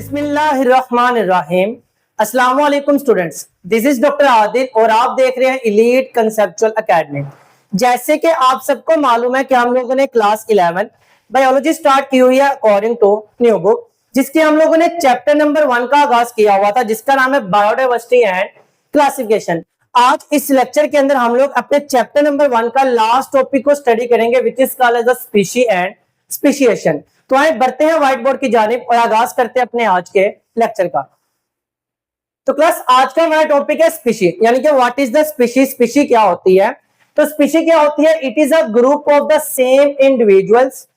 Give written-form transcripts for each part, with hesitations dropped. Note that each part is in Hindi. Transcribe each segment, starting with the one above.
बिस्मिल्लाहिर्रहमानिर्रहीम। अस्सलाम वालेकुम students, this is doctor Adil और आप देख रहे हैं एलीट कंसेप्चुअल एकेडमी। जैसे कि आप सबको मालूम है कि हम लोगों ने क्लास 11 बायोलॉजी स्टार्ट की हुई है अकॉर्डिंग टू न्यू बुक, जिसके हम लोगों ने चैप्टर नंबर 1 का आगाज किया हुआ था, जिसका नाम है बायोडाइवर्सिटी एंड क्लासिफिकेशन। आज इस लेक्चर के अंदर हम लोग अपने चैप्टर नंबर 1 का लास्ट टॉपिक को स्टडी करेंगे, which is called as the species and speciation. तो आए बढ़ते हैं व्हाइट बोर्ड की जानिब और आगाज करते हैं अपने आज के लेक्चर का। तो क्लास आज का हमारा टॉपिक है स्पीशी, यानी कि what is the species. Species क्या होती है? तो स्पीशी क्या होती है? It is a group of the same individuals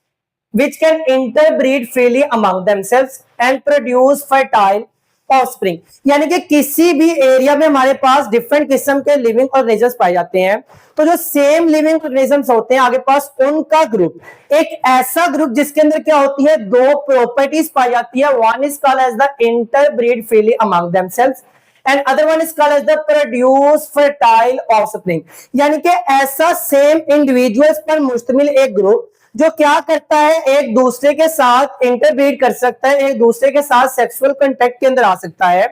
which can interbreed freely among themselves and produce fertile offspring। यानी कि किसी भी एरिया में हमारे पास डिफरेंट किस्म के लिविंग ऑर्गेनिजम्स पाए जाते हैं, तो जो सेम लिविंग ऑर्गेनिजम्स होते हैं आगे पास उनका ग्रुप, एक ऐसा ग्रुप जिसके अंदर क्या होती है, दो प्रॉपर्टीज पाई जाती है। One is called as the interbreed freely among themselves and other one is called as the produce fertile offspring. यानी कि ऐसा सेम इंडिविजुअल्स पर मुश्तमिल एक ग्रुप जो क्या करता है, एक दूसरे के साथ इंटरब्रीड कर सकता है, एक दूसरे के साथ सेक्सुअल कांटेक्ट के अंदर आ सकता है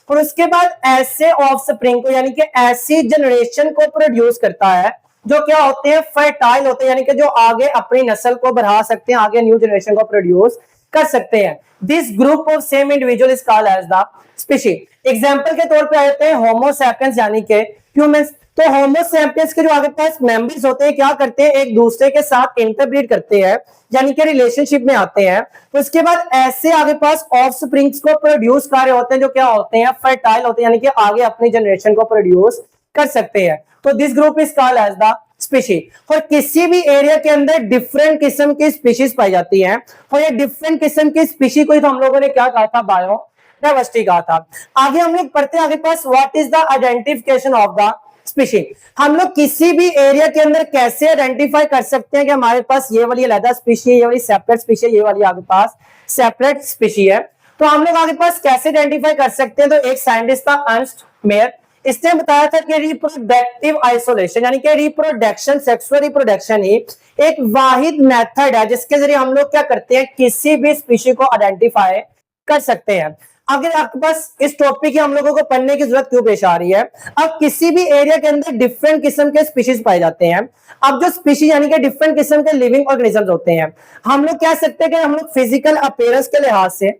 और उसके बाद ऐसे ऑफस्प्रिंग को, यानी कि ऐसी जनरेशन को प्रोड्यूस करता है जो क्या होते हैं, फर्टाइल होते हैं, यानी कि जो आगे अपनी नस्ल को बढ़ा सकते हैं, आगे न्यू जनरेशन को प्रोड्यूस कर सकते हैं। This group of same individual is called as the species. Example के तौर पे आ जाते हैं होमो सैपियंस यानी कि ह्यूमंस। तो होमो सैपियंस के जो आगे पास मेंबर्स होते हैं क्या करते हैं, एक दूसरे के साथ इंटरब्रीड करते हैं, यानी कि रिलेशनशिप में आते हैं। तो उसके बाद ऐसे आगे पास ऑफस्प्रिंग्स को प्रोड्यूस कर रहे होते हैं जो क्या होते हैं, फर्टाइल होते हैं, यानी कि आगे अपनी जनरेशन को प्रोड्यूस कर सकते हैं। तो this group is called as the species. और किसी भी एरिया के अंदर डिफरेंट किस्म की स्पीशीज पाई जाती हैं और ये डिफरेंट किस्म की स्पीशी को तो हम लोगों ने क्या कहा था, बायोडाइवर्सिटी कहा था। आगे हम लोग पढ़ते हैं आगे पास what is the identification of the species. हम लोग किसी भी एरिया के अंदर कैसे आइडेंटिफाई कर सकते हैं कि हमारे पास ये वाली अलग स्पीशी है, ये वाली सेपरेट स्पीशी है, ये वाली आगे पास सेपरेट स्पीशी है। तो हम लोग आगे पास कैसे आइडेंटिफाई कर सकते हैं? तो एक साइंटिस्ट था अर्नस्ट मेयर, इसने बताया था कि रिप्रोडक्टिव आइसोलेशन यानी कि रिप्रोडक्शन, सेक्सुअल रिप्रोडक्शन ही एक वाहिद मेथड है जिसके जरिए हम लोग क्या करते हैं, किसी भी स्पीशी को आइडेंटिफाई कर सकते हैं। अगर आपके पास इस टॉपिक की हम लोगों को पढ़ने की जरूरत क्यों पेश आ रही है? अब किसी भी एरिया के अंदर डिफरेंट किस्म के स्पीशीज पाए जाते हैं। अब जो स्पीशीज यानी कि डिफरेंट किस्म के लिविंग ऑर्गेनिजम्स होते हैं, हम लोग कह सकते हैं कि हम लोग फिजिकल अपीयरेंस के लिहाज से,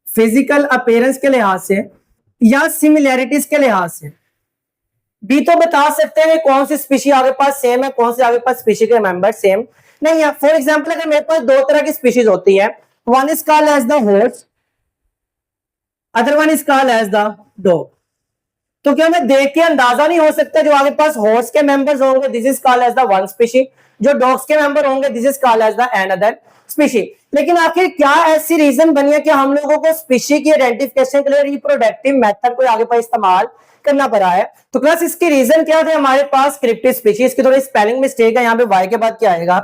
फिजिकल अपीयरेंस के लिहाज से या सिमिलैरिटीज के लिहाज से भी तो बता सकते हैं कौन सी स्पीशी आगे पास सेम है, कौन सी आगे पास स्पीशी के मेंबर सेम नहीं है। फॉर एग्जांपल अगर मेरे पास दो तरह की स्पीशीज होती है, one is called as the horse, other one is called as the dog, तो क्या हमें देख के अंदाजा नहीं हो सकता जो आगे पास हॉर्स के मेंबर्स होंगे this is called as the one species, जो डॉग्स के मेंबर होंगे this is called as the another species. लेकिन आखिर क्या ऐसी रीजन बनी है कि हम लोगों को स्पीशी की आइडेंटिफिकेशन के लिए रिप्रोडक्टिव मेथड को आगे पास इस्तेमाल करना पड़ा है? तो क्लास इसकी रीजन क्या थे? हमारे पास क्रिप्टिक स्पीशीज की थोड़ी स्पेलिंग मिस्टेक है, यहाँ पे वाई के बाद क्या आएगा,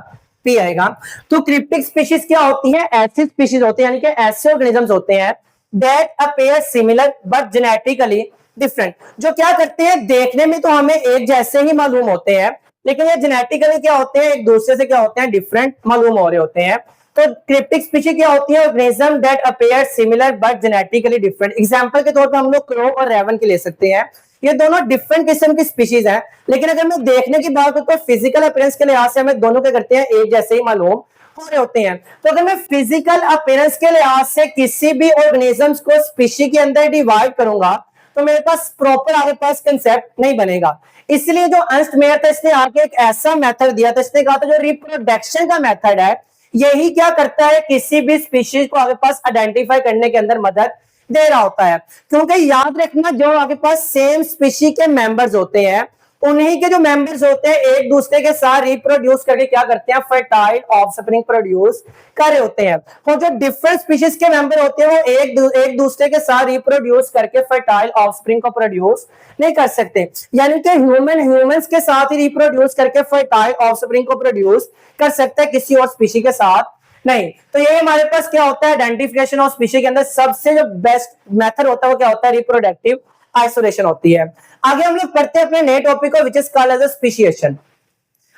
पी आएगा। तो क्रिप्टिक स्पीशीज क्या होती है? ऐसी स्पीशीज होती है यानी कि ऐसे ऑर्गेनिजम्स होते हैं that appear similar but genetically different, जो क्या करते हैं, देखने में तो हमें एक जैसे ही मालूम होते हैं लेकिन ये जेनेटिकली क्या होते हैं, एक दूसरे से क्या होते हैं, डिफरेंट मालूम हो रहे होते हैं। तो क्रिप्टिक स्पीशी क्या होती है? Organism that appear similar but genetically different. Example के तौर पे हम लोग क्रो और रेवन के ले सकते हैं, ये दोनों डिफरेंट किस्म की स्पीशीज हैं, लेकिन अगर मैं देखने की बात करूं तो फिजिकल अपीयरेंस के लिहाज से हमें दोनों क्या करते हैं, एक जैसे ही मालूम हो रहे होते हैं। तो अगर मैं फिजिकल अपीयरेंस के लिहाज से किसी भी ऑर्गेनिजम्स को स्पीशी के अंदर डिवाइड करूंगा तो मेरे पास प्रॉपर आगे पास कंसेप्ट नहीं बनेगा। इसलिए जो अर्नस्ट मेयर था इसने आके एक ऐसा मेथड दिया था, इसने कहा था जो रिप्रोडक्शन का मेथड है यही क्या करता है, किसी भी स्पीशीज को आगे पास आइडेंटिफाई करने के अंदर मदद दे रहा होता है। क्योंकि याद रखना जो आगे पास सेम स्पीशी के मेंबर्स होते हैं उन्हीं के जो मेंबर्स होते हैं एक दूसरे के साथ रिप्रोड्यूस करके क्या करते हैं, फर्टाइल ऑफस्प्रिंग प्रोड्यूस कर रहे होते हैं। और जो डिफरेंट स्पीशीज के मेंबर होते हैं वो एक दूसरे के साथ रिप्रोड्यूस करके फर्टाइल ऑफस्प्रिंग को प्रोड्यूस नहीं कर सकते। यानी कि ह्यूमंस के साथ ही रिप्रोड्यूस करके फर्टाइल ऑफस्प्रिंग को प्रोड्यूस कर सकता है, किसी और स्पीशी के साथ नहीं। तो ये हमारे पास क्या होता है, आइडेंटिफिकेशन ऑफ स्पीशी के अंदर सबसे जो बेस्ट मेथड होता है वो क्या होता है, रिप्रोडक्टिव आइसोलेशन होती है। आगे हम लोग पढ़ते हैं अपने नए टॉपिक को विच इज कॉल्ड एज स्पीशिएशन।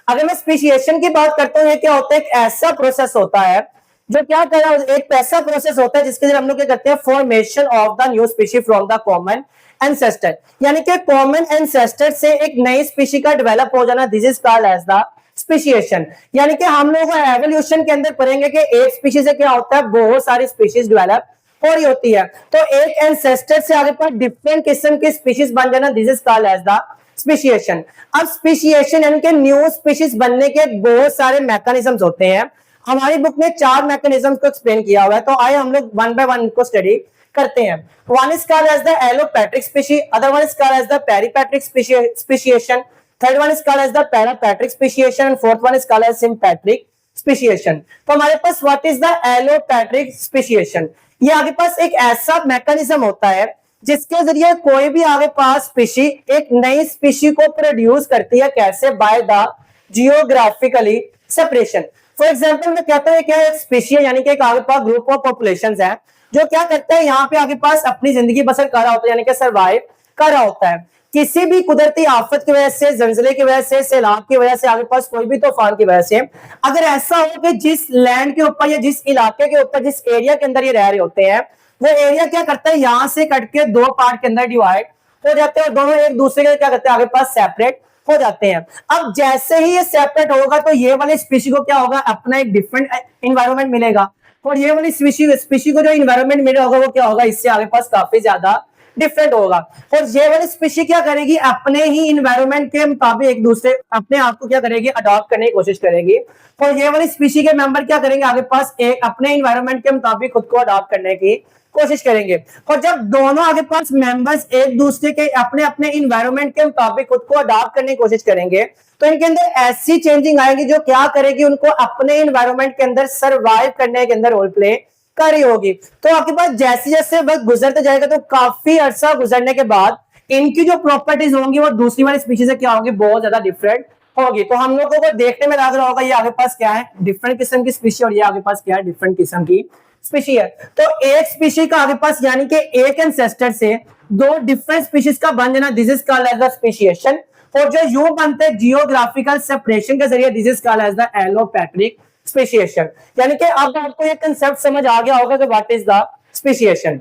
अगर मैं स्पीशिएशन की बात करता हूं, ये क्या होता है, एक ऐसा प्रोसेस होता है जो क्या कर रहा है, एक ऐसा प्रोसेस होता है जिसके जरिए हम लोग क्या करते हैं, formation of the new species from the common ancestor, यानी कि कॉमन एंसेस्टर से एक नई स्पीशीज का डेवलप हो जाना, this is called as the speciation. यानी कि हम लोग एवोल्यूशन के अंदर पढ़ेंगे कि एक स्पीशीज से क्या होता है, बहुत सारी स्पीशीज डेवलप हो रही होती है, तो एक एंसेस्टर से आगे पर डिफरेंट किस्म की स्पीशीज बन जाना, this is called as the speciation. अब स्पीशिएशन यानी कि न्यू स्पीशीज बनने के बहुत सारे मैकेनिज्म्स होते हैं। हमारी बुक में 4 मैकेनिज्म को एक्सप्लेन किया हुआ है, तो आइए हम लोग वन बाय वन को स्टडी करते हैं। One is called as the allopatric species, other one is called as the peripatric speciation, third one is called as the parapatric speciation and fourth one is called as sympatric speciation. तो हमारे पास what is the allopatric speciation, ये आगे पास एक ऐसा मैकेनिज्म होता है जिसके जरिए कोई भी आगे पास स्पीशी एक नई स्पीशी को प्रोड्यूस करती है, कैसे, by the geographically separation. For example मैं कहता हूं क्या एक स्पीशी है, यानी कि एक आगे पास ग्रुप ऑफ पॉपुलेशंस है जो क्या करता है, यहाँ पे आगे पास अपनी जिंदगी बसर कर रहा होता है, यानी कि सर्वाइव कर रहा होता है। किसी भी कुदरती आफत की वजह से, जलजले की वजह से, सैलाब की वजह से, आगे पास कोई भी तूफान की वजह से, अगर ऐसा हो कि जिस लैंड के ऊपर या जिस इलाके के ऊपर, जिस एरिया के अंदर ये रह रहे होते हैं, वो एरिया क्या करता है, यहां से कट के 2 पार्ट के अंदर डिवाइड हो जाते हैं और दोनों एक दूसरे के क्या करते हैं, आगे पास सेपरेट हो जाते हैं। अब जैसे ही ये सेपरेट होगा तो ये वाले स्पीशी को क्या होगा, अपना एक डिफरेंट इन्वायरमेंट मिलेगा, और ये वाली स्पीशी को जो इन्वायरमेंट मिला होगा वो क्या होगा, इससे आगे पास काफी ज्यादा डिफरेंट होगा। और ये वाली स्पीशी क्या करेगी, अपने ही इन्वायरमेंट के मुताबिक एक दूसरे अपने आप को क्या करेगी, अडॉप्ट करने की कोशिश करेगी, और ये वाली स्पीशी के मेंबर क्या करेंगे, आगे पास एक अपने इन्वायरमेंट के मुताबिक खुद को अडॉप्ट करने की कोशिश करेंगे। और जब दोनों आगे पास मेंबर्स एक दूसरे के अपने अपने इन्वायरमेंट के मुताबिक खुद को अडॉप्ट करने की कोशिश करेंगे, तो इनके अंदर ऐसी चेंजिंग आएगी जो क्या करेगी, उनको अपने इन्वायरमेंट के अंदर सर्वाइव करने के अंदर रोल प्ले कर रही होगी। तो आपके पास जैसे जैसे वक्त गुजरते जाएगा तो काफी अरसा गुजरने के बाद इनकी जो प्रॉपर्टीज होंगी वो दूसरी वाली स्पीशीज से क्या होगी, बहुत ज्यादा डिफरेंट होगी। तो हम लोगों को देखने में लग रहा होगा ये आगे पास क्या है, डिफरेंट किस्म की स्पीशी, और ये आगे पास क्या है, डिफरेंट किस्म की स्पीशी है। तो एक स्पीशी का आगे पास यानी कि एक एंसेस्टर से 2 डिफरेंट स्पीशीज का बन जाना, this is called as the speciation. और जो यूं बनते हैं जियोग्राफिकल सेपरेशन के जरिए, this is called as the allopatric speciation. यानी कि अब आपको ये कंसेप्ट समझ आ गया होगा कि व्हाट इज द स्पीशिएशन।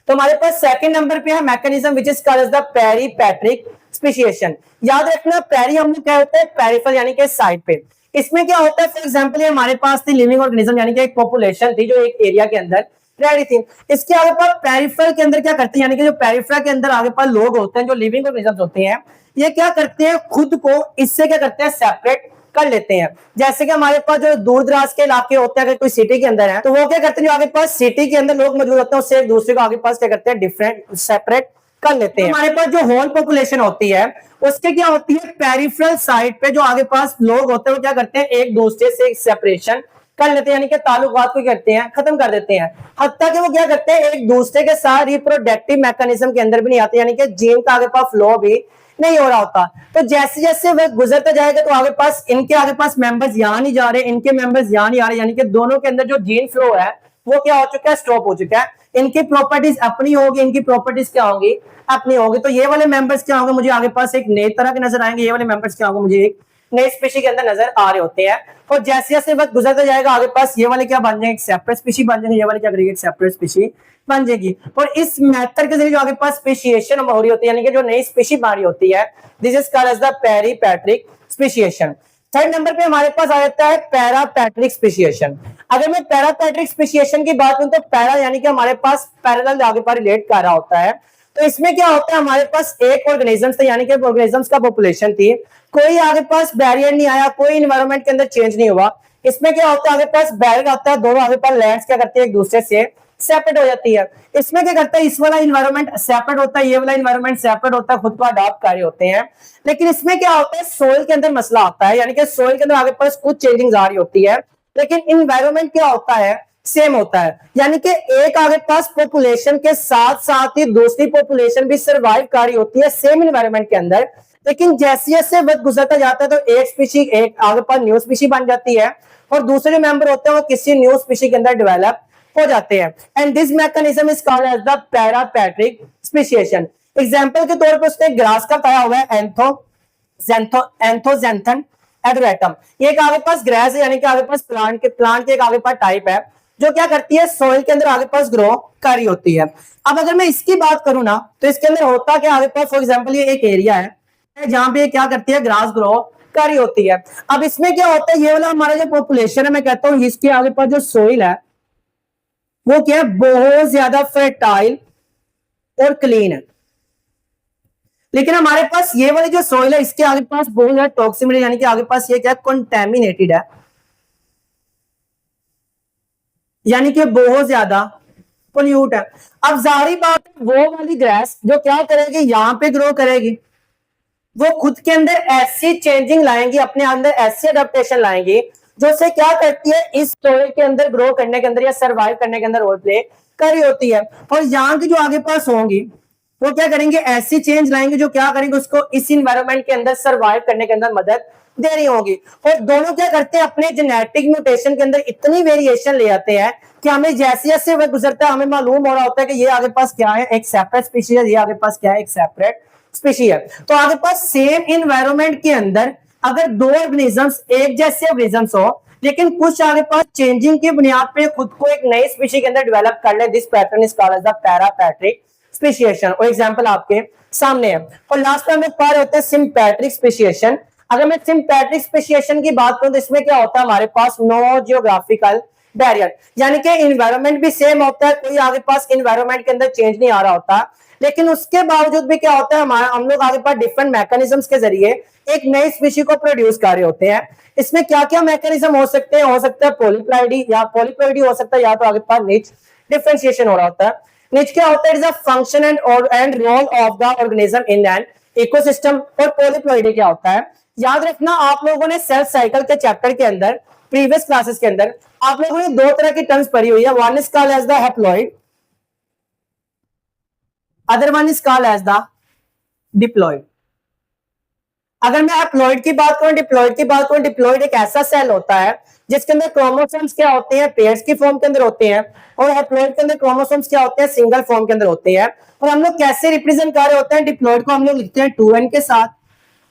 तो हमारे पास सेकंड नंबर पे है mechanism which is called as the peripatric speciation. याद रखना, पेरी हम लोग क्या होता है, पेरिफेरल यानी कि साइड पे। इसमें क्या होता है, फॉर एग्जांपल ये हमारे पास थी लिविंग ऑर्गेनिज्म, यानी कि एक पॉपुलेशन थी जो एक एरिया के अंदर रह रही थी। इसके आगे पास पेरिफेरल के अंदर क्या करते हैं, यानी कि जो पेरिफेरल के अंदर आगे पास लोग होते हैं, जो लिविंग ऑर्गेनिजम्स होते हैं, ये क्या करते हैं, खुद को इससे क्या करते हैं, सेपरेट कर लेते हैं। जैसे कि हमारे पास जो दूर दराज के इलाके होते हैं, अगर कोई सिटी के अंदर है तो वो क्या करते हैं, जो आगे पास सिटी के अंदर लोग मौजूद होते हैं उससे एक दूसरे को आगे पास क्या करते हैं, डिफरेंट सेपरेट कर लेते हैं। हमारे पास जो होल पॉपुलेशन होती है उसके क्या होती है, पेरिफेरल साइड पे जो आगे पास लोग होते हैं वो क्या करते हैं, एक दूसरे से सेपरेशन कर लेते हैं, यानी कि ताल्लुकात को करते हैं, खत्म कर देते हैं। हत्ता कि वो क्या करते हैं, एक दूसरे के साथ रिप्रोडक्टिव मैकेनिज्म के अंदर भी नहीं आते, यानी कि जीन का आगे पास फ्लो भी नहीं हो रहा होता। तो जैसे जैसे वह गुजरता जाएगा तो आगे पास इनके आगे पास मेंबर्स यहाँ नहीं जा रहे, इनके मेंबर्स यहाँ नहीं आ रहे, यानी कि दोनों के अंदर जो जीन फ्लो है वो क्या हो चुका है, स्टॉप हो चुका है। इनकी प्रॉपर्टीज अपनी होगी, इनकी प्रॉपर्टीज क्या होगी, अपनी होगी। तो ये वाले मेंबर्स क्या होंगे, मुझे आगे पास एक नए तरह के नजर आएंगे, ये वाले मेंबर्स क्या होंगे, मुझे एक नए स्पीशी के अंदर नजर आ रहे होते हैं। और जैसे जैसे वक्त गुजरता जाएगा आगे पास ये वाले क्या बन जाएंगे, एक सेपरेट स्पीशी बन जाएंगे, ये वाले क्या करेंगे, एक सेपरेट स्पीशी बन जाएगी। और इस मेथड के जरिए जो आगे पास स्पीशिएशन हो रही होती है, यानी कि जो नई स्पीशी बन रही होती है, this is called as the peripatric speciation. Third number पे हमारे पास आ जाता है पैरापैट्रिक स्पीशिएशन। अगर मैं पैरापैट्रिक स्पीशिएशन की बात करूं तो पैरा यानी कि हमारे पास पैरेलल आगे पर रिलेट कर रहा होता है। तो इसमें क्या होता है, हमारे पास एक ऑर्गेनिजम्स था, यानी कि ऑर्गेनिजम्स का पॉपुलेशन थी, कोई आगे पास बैरियर नहीं आया, कोई इन्वायरमेंट के अंदर चेंज नहीं हुआ। इसमें क्या होता है, आगे पास बैरियर आता है, दोनों आगे पास लैंड्स क्या करते हैं, एक दूसरे से सेपरेट हो जाती है। इसमें क्या करता है, इस वाला इन्वायरमेंट सेपरेट होता है, ये वाला इन्वायरमेंट सेपरेट होता है, खुद को अडॉप्ट कर रहे होते हैं। लेकिन इसमें क्या होता है, सोइल के अंदर मसला आता है, यानी कि सोइल के अंदर आगे पास कुछ चेंजिंग आ रही होती है, लेकिन इन्वायरमेंट क्या होता है, सेम होता है। यानी कि एक आगे पास पॉपुलेशन के साथ साथ ही दूसरी पॉपुलेशन भी सर्वाइव कर रही होती है सेम इन्वायरमेंट के अंदर। लेकिन जैसे जैसे वक्त गुजरता जाता है तो एक स्पीशी एक आगे पास न्यू स्पीशी बन जाती है और दूसरे जो मेंबर होते हैं वो किसी न्यू स्पीशी के अंदर डेवलप हो जाते हैं। And this mechanism is called as the parapatric speciation. Example के तौर पर उसने ग्रास का बताया हुआ है, एंथोजेंथन, एडोरेटम। ये एक आपके पास ग्रास है, यानी कि आपके पास प्लांट के एक आपके पास टाइप है जो क्या करती है, सॉइल के अंदर आपके पास ग्रो कर रही होती है। अब अगर मैं इसकी बात करूं ना, तो इसके अंदर होता क्या, आपके पास फॉर एग्जांपल ये एक एरिया है जहां पे क्या करती है, ग्रास ग्रो कर रही होती है। अब इसमें क्या होता है, ये वाला हमारा जो पॉपुलेशन है, मैं कहता हूं इसके आगे पास जो सोइल है वो क्या है, बहुत ज्यादा फर्टाइल और क्लीन है। लेकिन हमारे पास ये वाली जो सोइल है इसके आगे पास बहुत ज्यादा टॉक्सिमिटी, यानी कि आगे पास ये क्या है, कंटेमिनेटेड है, यानी कि बहुत ज्यादा पोल्यूट है। अब जाहिर बात है वो वाली ग्रास जो क्या करेगी, यहां पे ग्रो करेगी, वो खुद के अंदर ऐसी चेंजिंग लाएंगी, अपने अंदर ऐसी अडेप्टेशन लाएंगी जो से क्या करती है, इस सोइल के अंदर ग्रो करने के अंदर या सरवाइव करने के अंदर रोल प्ले कर रही होती है। और यहाँ की जो आगे पास होंगी वो क्या करेंगे, ऐसी चेंज लाएंगे जो क्या करेंगे, उसको इस इन्वायरमेंट के अंदर सरवाइव करने के अंदर मदद दे रही होगी। और दोनों क्या करते हैं, अपने जेनेटिक म्यूटेशन के अंदर इतनी वेरिएशन ले आते हैं कि हमें जैसे जैसे वह गुजरता है हमें मालूम हो रहा होता है कि ये आगे पास क्या है, एक सेपरेट स्पीशीज है, ये आगे पास क्या है, एक सेपरेट स्पीशीज है। तो आगे पास सेम इन्वायरमेंट के अंदर अगर दो ऑर्गेनिजम्स, एक जैसे ऑर्गेनिजम्स हो, लेकिन कुछ आगे पास चेंजिंग की बुनियाद पे खुद को एक नई स्पीशीज के अंदर डेवलप कर ले, this pattern is called as the parapatric speciation. और एग्जांपल आपके सामने है। और लास्ट में हम लोग पढ़ रहे होते हैं सिम्पैट्रिक स्पेशिएशन। अगर मैं सिम्पैट्रिक स्पेशिएशन की बात करूं तो इसमें क्या होता है, हमारे पास नो जियोग्राफिकल बैरियर, यानी कि इन्वायरमेंट भी सेम होता है, कोई आगे पास इन्वायरमेंट के अंदर चेंज नहीं आ रहा होता, लेकिन उसके बावजूद भी क्या होता है, हम लोग आगे पास डिफरेंट मैकेनिज्म्स के जरिए एक नई स्पीशी को प्रोड्यूस कर रहे होते हैं। इसमें क्या क्या मैकेनिज्म हो सकते हैं, हो सकता है पॉलीप्लॉइडी, या पॉलीप्लॉइडी हो सकता है, या तो आगे पास निच डिफरेंशिएशन हो रहा होता है। निच क्या होता है, it is a function and role of the organism in an ecosystem. और पॉलीप्लॉइडी क्या होता है, याद रखना आप लोगों ने सेल साइकिल के चैप्टर के अंदर प्रीवियस क्लासेस के अंदर आप लोगों ने दो तरह की टर्म्स पढ़ी हुई है, one is called as the haploid, other one is called as the diploid. अगर मैं हैप्लॉइड की बात करूं, डिप्लॉइड की बात करूं, डिप्लॉइड एक ऐसा सेल होता है जिसके अंदर क्रोमोसोम्स क्या होते हैं, पेयर्स की फॉर्म के अंदर होते हैं, और हैप्लॉइड के अंदर क्रोमोसोम्स क्या होते हैं, सिंगल फॉर्म के अंदर होते हैं। और हम लोग कैसे रिप्रेजेंट कर रहे होते हैं, डिप्लॉइड को हम लोग लिखते हैं 2n के साथ,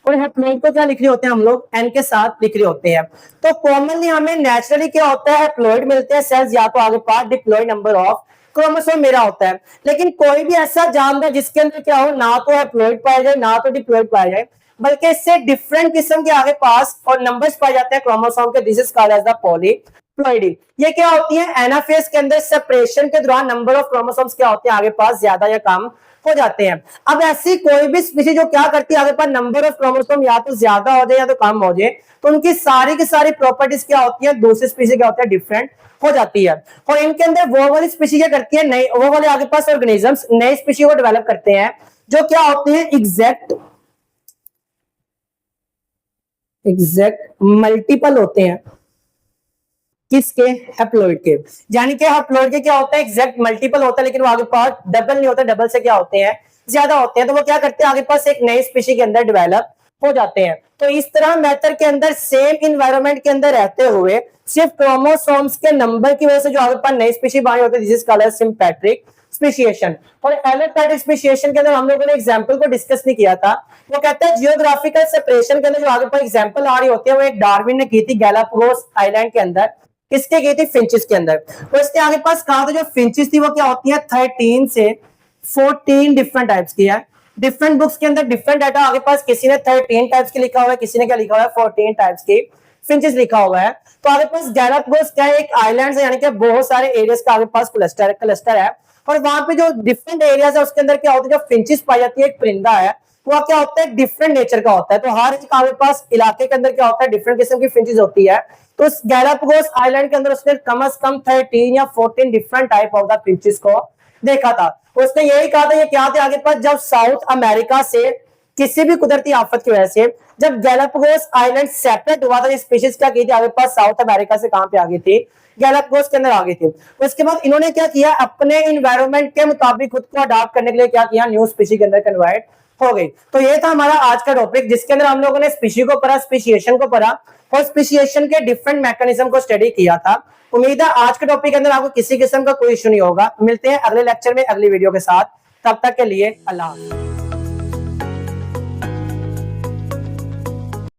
और हैप्लॉइड को क्या लिख रहे होते हैं हम लोग, n के साथ लिख रहे होते हैं। तो कॉमनली हमें नेचुरली क्या होता है, हैप्लॉइड मिलते हैं सेल्स, या तो आगे पास डिप्लॉइड नंबर ऑफ क्रोमोसोम मेरा होता है। लेकिन कोई भी ऐसा जानवर जिसके अंदर क्या हो, ना तो हैप्लॉइड पाया जाए ना तो डिप्लॉइड पाया जाए, बल्कि इससे डिफरेंट किस्म के आगे पास और नंबर्स पाए जाते हैं क्रोमोसोम के, this is called as the polyploidy. ये क्या होती है, एनाफेज के अंदर सेपरेशन के दौरान नंबर ऑफ क्रोमोसोम्स क्या होते हैं, आगे पास ज्यादा या कम हो जाते हैं। अब ऐसी कोई भी स्पीशीज जो क्या करती है, आगे पास नंबर ऑफ क्रोमोसोम या तो ज्यादा हो जाए या तो कम हो जाए, तो उनकी सारी की सारी प्रॉपर्टीज क्या होती है, दूसरी स्पीशीज क्या होती है, डिफरेंट हो जाती है। और इनके अंदर वो वाली स्पीशीज क्या करती है, नई वो वाले आगे पास ऑर्गेनिजम्स नई स्पीशीज को डेवलप करते हैं जो क्या होते हैं, एग्जैक्ट मल्टीपल होते हैं, किसके, हैप्लॉइड के। यानी कि हैप्लॉइड के क्या होता है, एग्जैक्ट मल्टीपल होता है, लेकिन वो आगे पास डबल नहीं होता, डबल से क्या होते हैं, ज्यादा होते हैं। तो वो क्या करते हैं, आगे पास एक नई स्पीशी के अंदर डेवलप हो जाते हैं। तो इस तरह मेथड के अंदर सेम इन्वायरमेंट के अंदर रहते हुए सिर्फ क्रोमोसोम्स के नंबर की वजह से जो आगे पास नई स्पीशी बनी होती है, this is called as sympatric speciation. और एलोपैट्रिक स्पेशिएशन के अंदर हम लोगों ने एग्जांपल को डिस्कस नहीं किया था, वो कहता है जियोग्राफिकल सेपरेशन के अंदर जो आगे पर एग्जांपल आ रही होती है वो एक डार्विन ने की थी गैलापागोस आइलैंड के अंदर, किसके की थी, फिंचेस के अंदर। तो इसके आगे पास कहा था जो फिंचेस थी वो क्या होती है, 13 से 14 डिफरेंट टाइप्स की है। डिफरेंट बुक्स के अंदर डिफरेंट डाटा आगे पास, किसी ने 13 टाइप्स की लिखा हुआ है, किसी ने क्या लिखा हुआ है, 14 टाइप्स की फिंचेस लिखा हुआ है। तो आगे पास गैलापागोस क्या है, एक आइलैंड है, यानी कि बहुत सारे एरियाज का आगे पास क्लस्टर है। और वहां पे जो डिफरेंट एरियाज है उसके अंदर क्या होता है, जो फिंचेस पाई जाती है, एक परिंदा है, वो क्या होता है, डिफरेंट नेचर का होता है। तो हर एक आगे पास इलाके के अंदर क्या होता है, डिफरेंट किस्म की फिंचेस होती है। तो इस गैलापागोस आइलैंड के अंदर उसने कम से कम 13 या 14 different type of the finches को देखा था। उसने यही कहा था, ये क्या थे आगे पास, जब साउथ अमेरिका से किसी भी कुदरती आफत की वजह से जब गैलापागोस आइलैंड सेपरेट हुआ था, स्पीशीज क्या की थी आगे पास, साउथ अमेरिका से कहां पे आ गई थी, गैलापागोस के अंदर आ गई थी। उसके बाद इन्होंने क्या किया, अपने इन्वायरमेंट के मुताबिक खुद को अडॉप्ट करने के लिए क्या किया, न्यू स्पीशीज के अंदर कन्वर्ट हो गई। तो ये था हमारा आज का टॉपिक, जिसके अंदर हम लोगों ने स्पीशी को पढ़ा, स्पेशिएशन को पढ़ा, और स्पेशिएशन के डिफरेंट मैकेनिज्म को स्टडी किया था। उम्मीद है आज के टॉपिक के अंदर आपको किसी किस्म का कोई इश्यू नहीं होगा। मिलते हैं अगले लेक्चर में अगली वीडियो के साथ, तब तक के लिए अल्लाह।